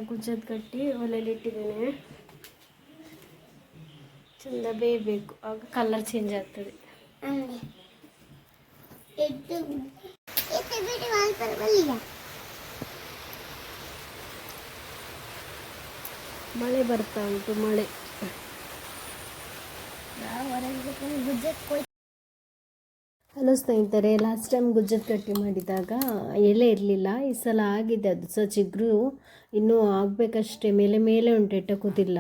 ಗುಜ್ಜದ ಕಟ್ಟಿ ಒಲೆಯಲ್ಲಿ ಇಟ್ಟಿದ್ದೇನೆ. ಚಂದ ಬೇಯಬೇಕು, ಆಗ ಕಲರ್ ಚೇಂಜ್ ಆಗ್ತದೆ. ಮಳೆ ಬರ್ತಾ ಉಂಟು, ಮಳೆ. ಹಲೋ ಸ್ನೇಹಿತರೆ, ಲಾಸ್ಟ್ ಟೈಮ್ ಗುಜ್ಜದ ಕಟ್ಟಿ ಮಾಡಿದಾಗ ಎಲೆ ಇರಲಿಲ್ಲ. ಈ ಸಲ ಆಗಿದೆ, ಅದು ಸಹ ಚಿಗುರು ಇನ್ನೂ ಆಗಬೇಕಷ್ಟೇ. ಮೇಲೆ ಮೇಲೆ ಉಂಟು, ಎಟ್ಟ ಕೂತಿಲ್ಲ.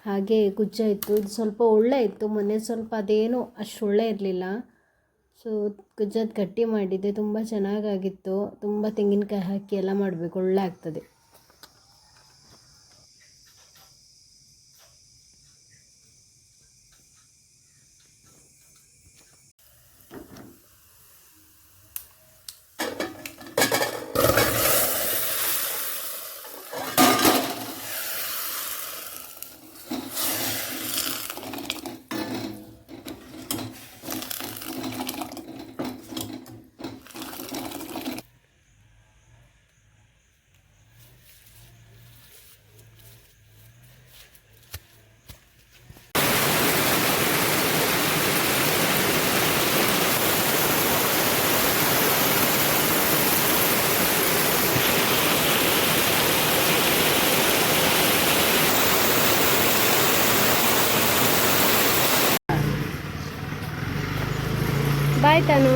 ಹಾಗೆ ಗುಜ್ಜ ಇತ್ತು. ಇದು ಸ್ವಲ್ಪ ಒಳ್ಳೆ ಇತ್ತು. ಮೊನ್ನೆ ಸ್ವಲ್ಪ ಅದೇನೋ ಅಷ್ಟು ಒಳ್ಳೆ ಇರಲಿಲ್ಲ. ಸೊ ಗುಜ್ಜದ ಕಟ್ಟಿ ಮಾಡಿದ್ದೆ, ತುಂಬ ಚೆನ್ನಾಗಾಗಿತ್ತು. ತುಂಬ ತೆಂಗಿನಕಾಯಿ ಹಾಕಿ ಎಲ್ಲ ಮಾಡಬೇಕು, ಒಳ್ಳೆ ಆಗ್ತದೆ. ಬಾಯ್ ತಾನು.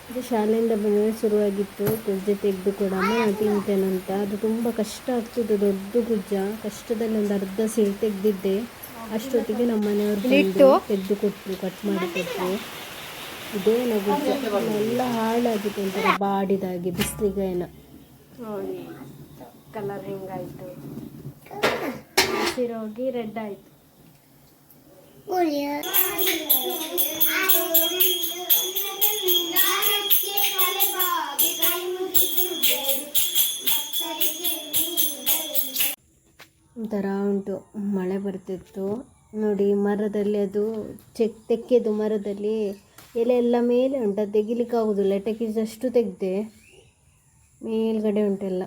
ಇದು ಶಾಲೆಯಿಂದ ಬಂದರೆ ಶುರುವಾಗಿತ್ತು ಗುಜ್ಜೆ ತೆಗೆದು ಕೊಡಮ್ಮ ನಾನು ತಿಂತೇನಂತ. ಅದು ತುಂಬ ಕಷ್ಟ ಆಗ್ತಿತ್ತು, ದೊಡ್ಡ ಗುಜ್ಜ. ಕಷ್ಟದಲ್ಲಿ ಒಂದು ಅರ್ಧ ಸೇರಿ ತೆಗೆದಿದ್ದೆ. ಅಷ್ಟೊತ್ತಿಗೆ ನಮ್ಮ ಮನೆಯವರು ತೆಗೆದು ಕೊಟ್ಟರು, ಕಟ್ ಮಾಡಿ ಕೊಟ್ಟರು. ಇದೇನ ಗುಜ್ಜ ಎಲ್ಲ ಹಾಳಾಗಿತ್ತು, ಒಂಥರ ಬಾಡಿದಾಗಿ, ಬಿಸಿಲಿಗೆ ಏನೋ ನೋಡಿ ಕಲರ್ ಹೆಂಗಾಯಿತು. ಹಸಿರೋಗಿ ರೆಡ್ ಆಯಿತು. ಒಂಥರ ಉಂಟು, ಮಳೆ ಬರ್ತಿತ್ತು ನೋಡಿ. ಮರದಲ್ಲಿ ಅದು ತೆಕ್ಕೆದು ಮರದಲ್ಲಿ ಎಲೆ ಎಲ್ಲ ಮೇಲೆ ಉಂಟು, ಅದು ತೆಗಿಲಿಕ್ಕೆ ಆಗೋದಿಲ್ಲ. ತೆಗೆದಷ್ಟು ತೆಗೆದೆ, ಮೇಲ್ಗಡೆ ಉಂಟೆಲ್ಲ.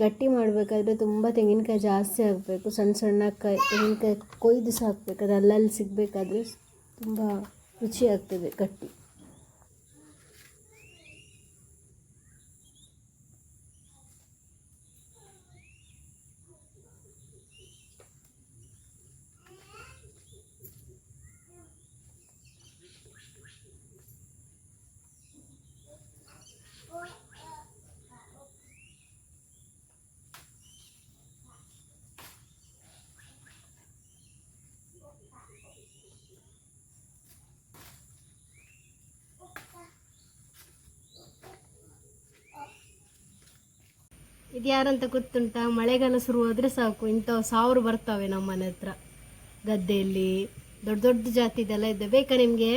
ಗಟ್ಟಿ ಮಾಡಬೇಕಾದ್ರೆ ತುಂಬ ತೆಂಗಿನಕಾಯಿ ಜಾಸ್ತಿ ಹಾಕಬೇಕು. ಸಣ್ಣ ಸಣ್ಣ ತೆಂಗಿನಕಾಯಿ ಕೊಯ್ದು ಸಾಕಬೇಕು. ಅದು ಅಲ್ಲಲ್ಲಿ ಸಿಗಬೇಕಾದ್ರೆ ತುಂಬ ರುಚಿ ಆಗ್ತದೆ ಗಟ್ಟಿ. ಇದು ಯಾರಂತ ಗೊತ್ತುಂಟಾ? ಮಳೆಗಾಲ ಶುರುವಾದರೆ ಸಾಕು, ಇಂಥವು 1000 ಬರ್ತವೆ ನಮ್ಮ ಮನೆ ಹತ್ರ. ಗದ್ದೆಯಲ್ಲಿ ದೊಡ್ಡ ದೊಡ್ಡ ಜಾತಿದೆಲ್ಲ ಇದೆ. ಬೇಕಾ ನಿಮಗೆ?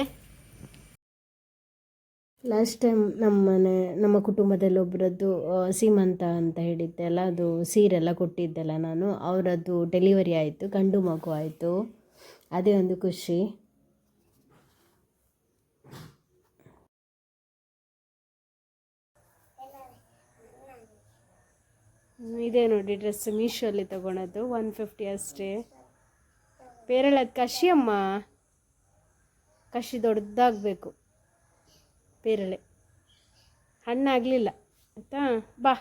ಲಾಸ್ಟ್ ಟೈಮ್ ನಮ್ಮ ಕುಟುಂಬದಲ್ಲಿ ಒಬ್ಬರದ್ದು ಸೀಮಂತ ಅಂತ ಹೇಳಿದ್ದೆ ಅಲ್ಲ, ಅದು ಸೀರೆಲ್ಲ ಕೊಟ್ಟಿದ್ದೆಲ್ಲ ನಾನು. ಅವರದ್ದು ಡೆಲಿವರಿ ಆಯಿತು, ಗಂಡು ಮಗು ಆಯಿತು. ಅದೇ ಒಂದು ಖುಷಿ. ಇದೇ ನೋಡಿ ಡ್ರೆಸ್, ಮೀಶೋಲ್ಲಿ ತೊಗೊಳೋದು, 150 ಅಷ್ಟೇ. ಪೇರಳದ ಕಷಿ ಅಮ್ಮ, ಕಷಿ ದೊಡ್ಡದಾಗಬೇಕು. ಪೇರಳೆ ಹಣ್ಣಾಗಲಿಲ್ಲ ಆಯಿತಾ. ಬಾ.